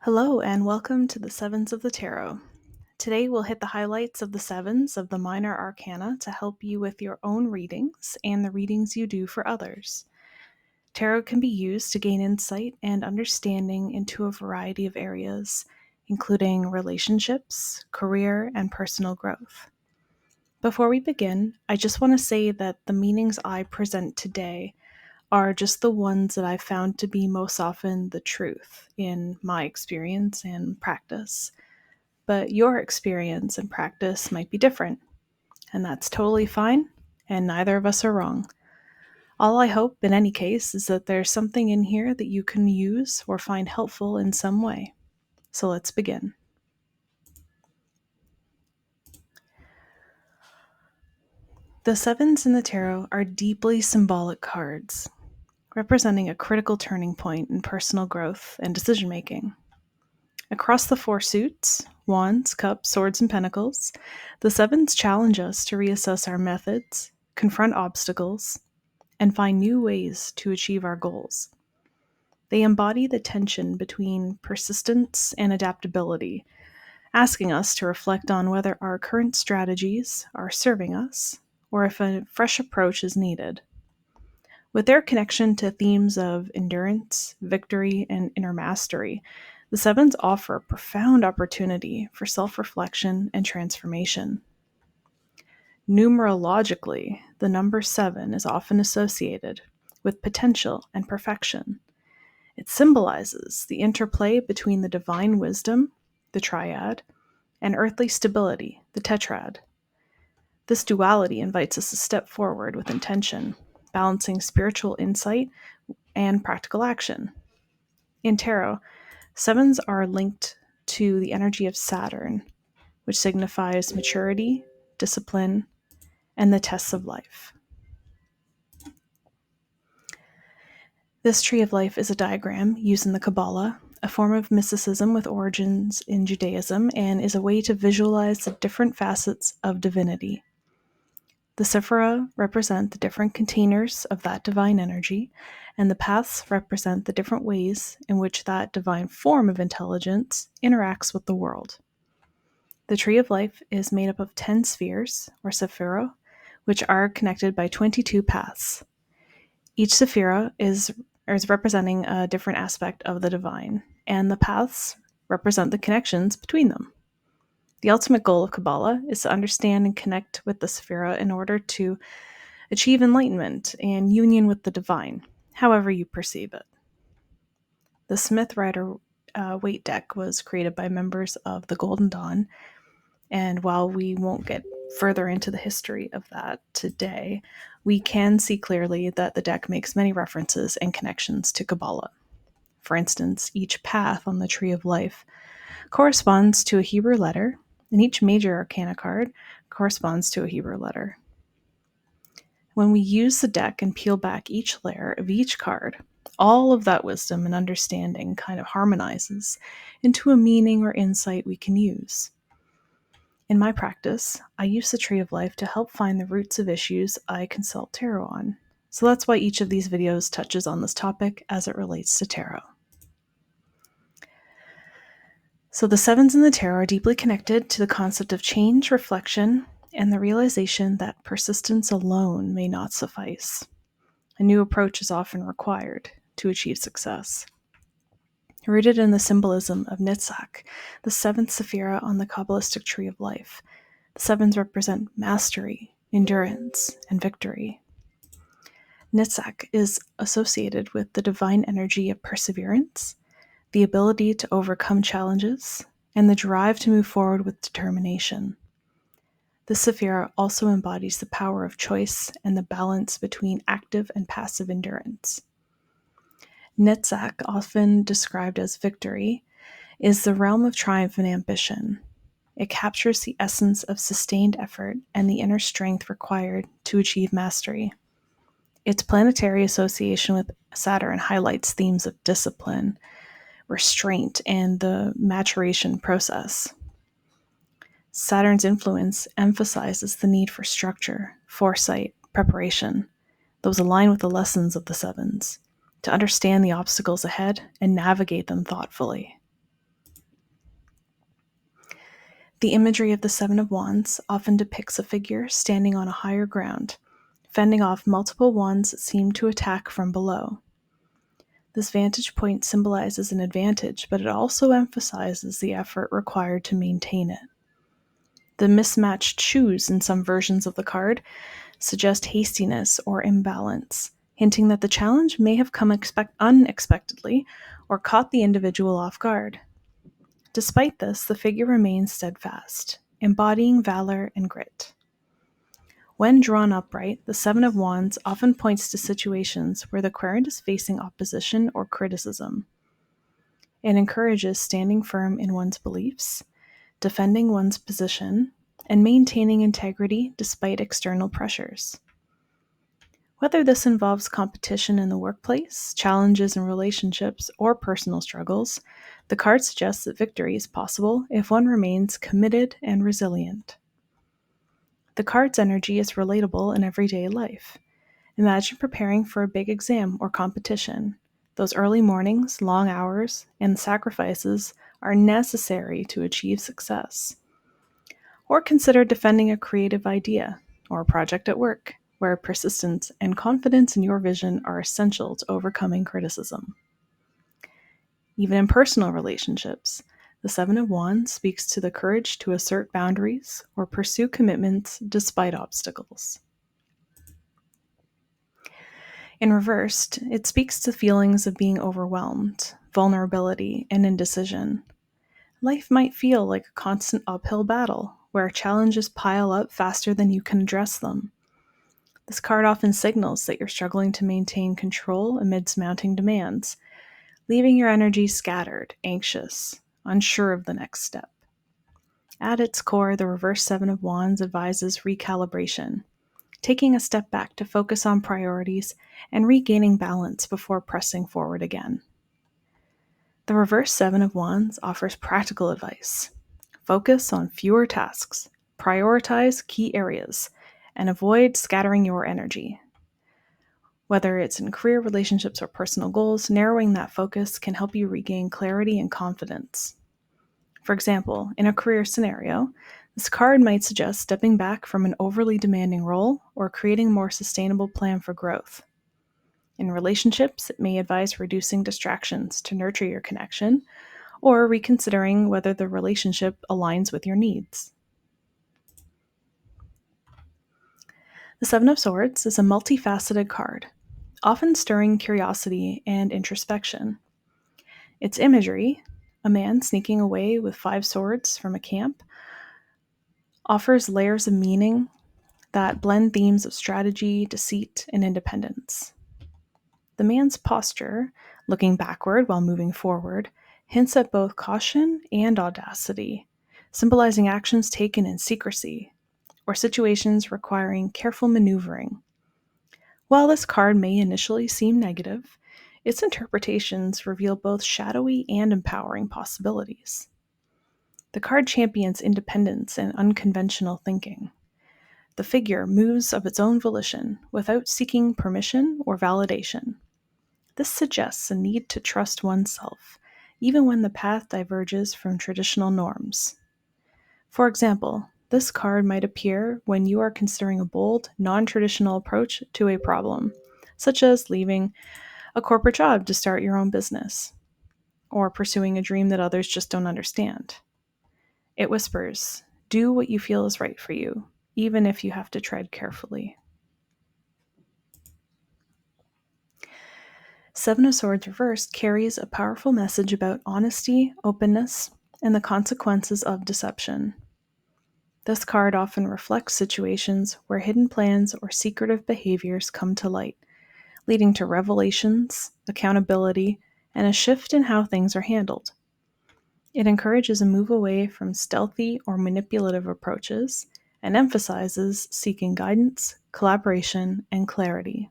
Hello and welcome to the Sevens of the Tarot. Today we'll hit the highlights of the sevens of the minor arcana to help you with your own readings and the readings you do for others. Tarot can be used to gain insight and understanding into a variety of areas, including relationships, career, and personal growth. Before we begin, I just want to say that the meanings I present today are just the ones that I've found to be most often the truth in my experience and practice. But your experience and practice might be different, and that's totally fine, and neither of us are wrong. All I hope, in any case, is that there's something in here that you can use or find helpful in some way. So let's begin. The sevens in the tarot are deeply symbolic cards, representing a critical turning point in personal growth and decision making. Across the four suits, wands, cups, swords, and pentacles, the sevens challenge us to reassess our methods, confront obstacles, and find new ways to achieve our goals. They embody the tension between persistence and adaptability, asking us to reflect on whether our current strategies are serving us or if a fresh approach is needed. With their connection to themes of endurance, victory, and inner mastery, the sevens offer a profound opportunity for self-reflection and transformation. Numerologically, the number 7 is often associated with potential and perfection. It symbolizes the interplay between the divine wisdom, the triad, and earthly stability, the tetrad. This duality invites us to step forward with intention, balancing spiritual insight and practical action. In tarot, sevens are linked to the energy of Saturn, which signifies maturity, discipline, and the tests of life. This tree of life is a diagram used in the Kabbalah, a form of mysticism with origins in Judaism, and is a way to visualize the different facets of divinity. The sephira represent the different containers of that divine energy, and the paths represent the different ways in which that divine form of intelligence interacts with the world. The tree of life is made up of 10 spheres, or sephira, which are connected by 22 paths. Each sephira is representing a different aspect of the divine, and the paths represent the connections between them. The ultimate goal of Kabbalah is to understand and connect with the sephira in order to achieve enlightenment and union with the divine, however you perceive it. The Smith Rider Waite deck was created by members of the Golden Dawn, and while we won't get further into the history of that today, we can see clearly that the deck makes many references and connections to Kabbalah. For instance, each path on the Tree of Life corresponds to a Hebrew letter, and each major arcana card corresponds to a Hebrew letter. When we use the deck and peel back each layer of each card, all of that wisdom and understanding kind of harmonizes into a meaning or insight we can use. In my practice, I use the Tree of Life to help find the roots of issues I consult tarot on. So that's why each of these videos touches on this topic as it relates to tarot. So the sevens in the tarot are deeply connected to the concept of change, reflection, and the realization that persistence alone may not suffice. A new approach is often required to achieve success. Rooted in the symbolism of Netzach, the seventh sephira on the Kabbalistic Tree of Life, the sevens represent mastery, endurance, and victory. Netzach is associated with the divine energy of perseverance, the ability to overcome challenges, and the drive to move forward with determination. The sephira also embodies the power of choice and the balance between active and passive endurance. Netzach, often described as victory, is the realm of triumph and ambition. It captures the essence of sustained effort and the inner strength required to achieve mastery. Its planetary association with Saturn highlights themes of discipline, restraint, and the maturation process. Saturn's influence emphasizes the need for structure, foresight, preparation. Those align with the lessons of the sevens, to understand the obstacles ahead and navigate them thoughtfully. The imagery of the Seven of Wands often depicts a figure standing on a higher ground, fending off multiple wands that seem to attack from below. This vantage point symbolizes an advantage, but it also emphasizes the effort required to maintain it. The mismatched shoes in some versions of the card suggest hastiness or imbalance, hinting that the challenge may have come unexpectedly or caught the individual off guard. Despite this, the figure remains steadfast, embodying valor and grit. When drawn upright, the Seven of Wands often points to situations where the querent is facing opposition or criticism. It encourages standing firm in one's beliefs, defending one's position, and maintaining integrity despite external pressures. Whether this involves competition in the workplace, challenges in relationships, or personal struggles, the card suggests that victory is possible if one remains committed and resilient. The card's energy is relatable in everyday life. Imagine preparing for a big exam or competition. Those early mornings, long hours, and sacrifices are necessary to achieve success. Or consider defending a creative idea or a project at work, where persistence and confidence in your vision are essential to overcoming criticism. Even in personal relationships, the Seven of Wands speaks to the courage to assert boundaries or pursue commitments despite obstacles. In reversed, it speaks to feelings of being overwhelmed, vulnerability, and indecision. Life might feel like a constant uphill battle, where challenges pile up faster than you can address them. This card often signals that you're struggling to maintain control amidst mounting demands, leaving your energy scattered, anxious, unsure of the next step. At its core, the reverse Seven of Wands advises recalibration, taking a step back to focus on priorities and regaining balance before pressing forward again. The reverse Seven of Wands offers practical advice. Focus on fewer tasks, prioritize key areas, and avoid scattering your energy. Whether it's in career, relationships, or personal goals, narrowing that focus can help you regain clarity and confidence. For example, in a career scenario, this card might suggest stepping back from an overly demanding role or creating a more sustainable plan for growth. In relationships, it may advise reducing distractions to nurture your connection or reconsidering whether the relationship aligns with your needs. The Seven of Swords is a multifaceted card, often stirring curiosity and introspection. Its imagery, a man sneaking away with 5 swords from a camp, offers layers of meaning that blend themes of strategy, deceit, and independence. The man's posture, looking backward while moving forward, hints at both caution and audacity, symbolizing actions taken in secrecy or situations requiring careful maneuvering. While this card may initially seem negative, its interpretations reveal both shadowy and empowering possibilities. The card champions independence and unconventional thinking. The figure moves of its own volition without seeking permission or validation. This suggests a need to trust oneself, even when the path diverges from traditional norms. For example, this card might appear when you are considering a bold, non-traditional approach to a problem, such as leaving a corporate job to start your own business, or pursuing a dream that others just don't understand. It whispers, do what you feel is right for you, even if you have to tread carefully. Seven of Swords reversed carries a powerful message about honesty, openness, and the consequences of deception. This card often reflects situations where hidden plans or secretive behaviors come to light, leading to revelations, accountability, and a shift in how things are handled. It encourages a move away from stealthy or manipulative approaches and emphasizes seeking guidance, collaboration, and clarity.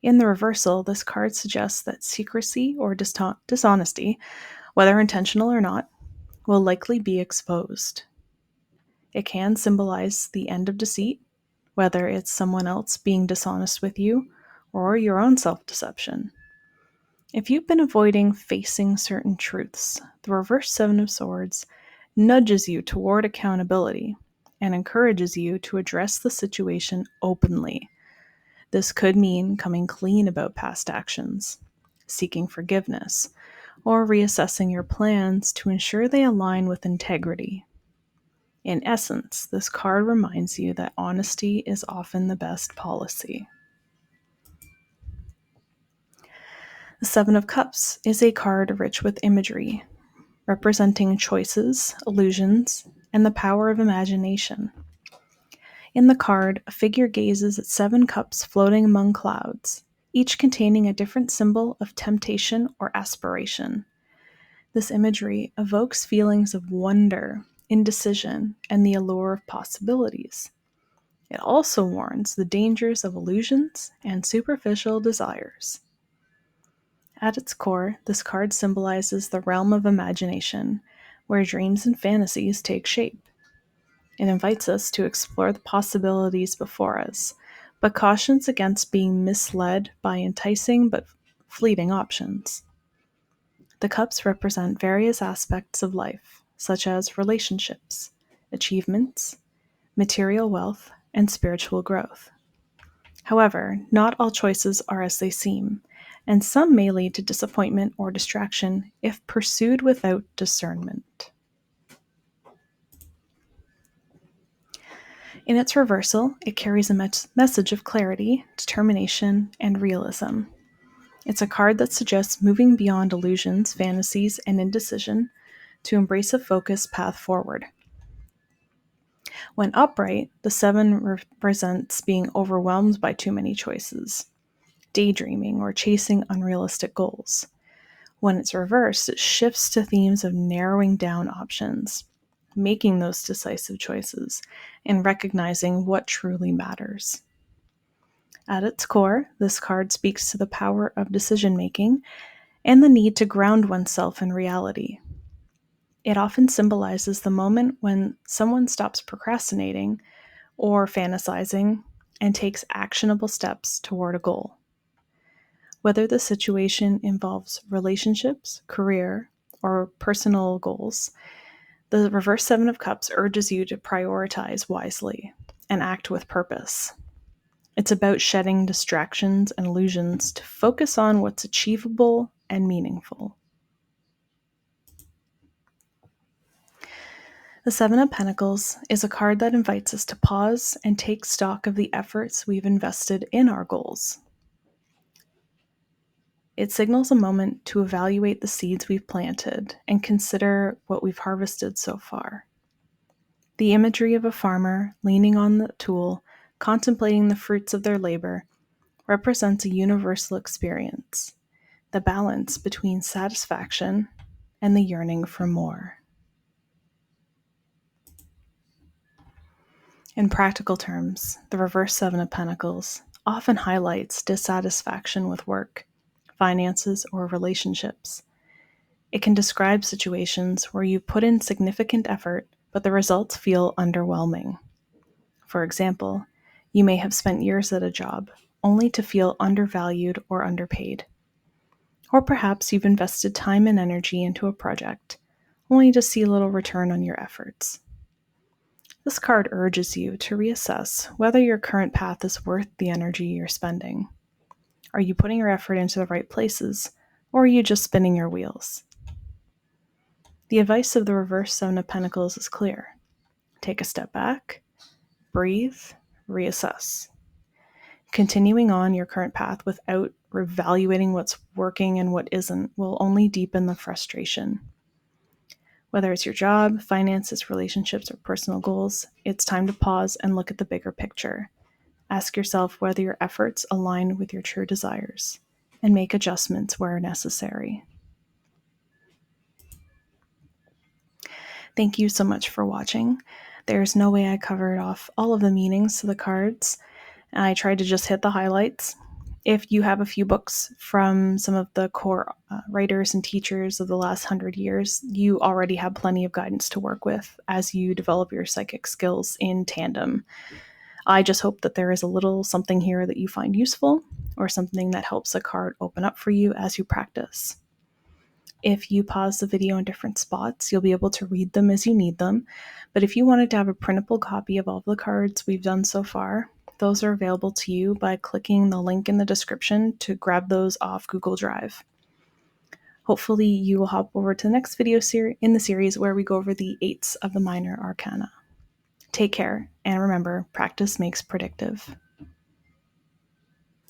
In the reversal, this card suggests that secrecy or dishonesty, whether intentional or not, will likely be exposed. It can symbolize the end of deceit, whether it's someone else being dishonest with you or your own self-deception. If you've been avoiding facing certain truths, the reverse Seven of Swords nudges you toward accountability and encourages you to address the situation openly. This could mean coming clean about past actions, seeking forgiveness, or reassessing your plans to ensure they align with integrity. In essence, this card reminds you that honesty is often the best policy. The Seven of Cups is a card rich with imagery, representing choices, illusions, and the power of imagination. In the card, a figure gazes at 7 cups floating among clouds, each containing a different symbol of temptation or aspiration. This imagery evokes feelings of wonder, indecision, and the allure of possibilities. It also warns the dangers of illusions and superficial desires. At its core, this card symbolizes the realm of imagination, where dreams and fantasies take shape. It invites us to explore the possibilities before us, but cautions against being misled by enticing but fleeting options. The cups represent various aspects of life, such as relationships, achievements, material wealth, and spiritual growth. However, not all choices are as they seem, and some may lead to disappointment or distraction if pursued without discernment. In its reversal, it carries a message of clarity, determination, and realism. It's a card that suggests moving beyond illusions, fantasies, and indecision to embrace a focused path forward. When upright, the 7 represents being overwhelmed by too many choices, daydreaming, or chasing unrealistic goals. When it's reversed, it shifts to themes of narrowing down options, making those decisive choices, and recognizing what truly matters. At its core, this card speaks to the power of decision making and the need to ground oneself in reality. It often symbolizes the moment when someone stops procrastinating or fantasizing and takes actionable steps toward a goal. Whether the situation involves relationships, career, or personal goals, the reverse 7 of Cups urges you to prioritize wisely and act with purpose. It's about shedding distractions and illusions to focus on what's achievable and meaningful. The 7 of Pentacles is a card that invites us to pause and take stock of the efforts we've invested in our goals. It signals a moment to evaluate the seeds we've planted and consider what we've harvested so far. The imagery of a farmer leaning on the tool, contemplating the fruits of their labor, represents a universal experience, the balance between satisfaction and the yearning for more. In practical terms, the reverse 7 of Pentacles often highlights dissatisfaction with work, finances, or relationships. It can describe situations where you put in significant effort, but the results feel underwhelming. For example, you may have spent years at a job, only to feel undervalued or underpaid. Or perhaps you've invested time and energy into a project, only to see little return on your efforts. This card urges you to reassess whether your current path is worth the energy you're spending. Are you putting your effort into the right places, or are you just spinning your wheels? The advice of the reverse 7 of Pentacles is clear. Take a step back, breathe, reassess. Continuing on your current path without reevaluating what's working and what isn't will only deepen the frustration. Whether it's your job, finances, relationships, or personal goals, it's time to pause and look at the bigger picture. Ask yourself whether your efforts align with your true desires, and make adjustments where necessary. Thank you so much for watching. There's no way I covered off all of the meanings to the cards. I tried to just hit the highlights. If you have a few books from some of the core writers and teachers of the last 100 years, you already have plenty of guidance to work with as you develop your psychic skills in tandem. I just hope that there is a little something here that you find useful or something that helps a card open up for you as you practice. If you pause the video in different spots, you'll be able to read them as you need them. But if you wanted to have a printable copy of all the cards we've done so far, those are available to you by clicking the link in the description to grab those off Google Drive. Hopefully you will hop over to the next video in the series where we go over the 8s of the minor arcana. Take care, and remember, practice makes predictive.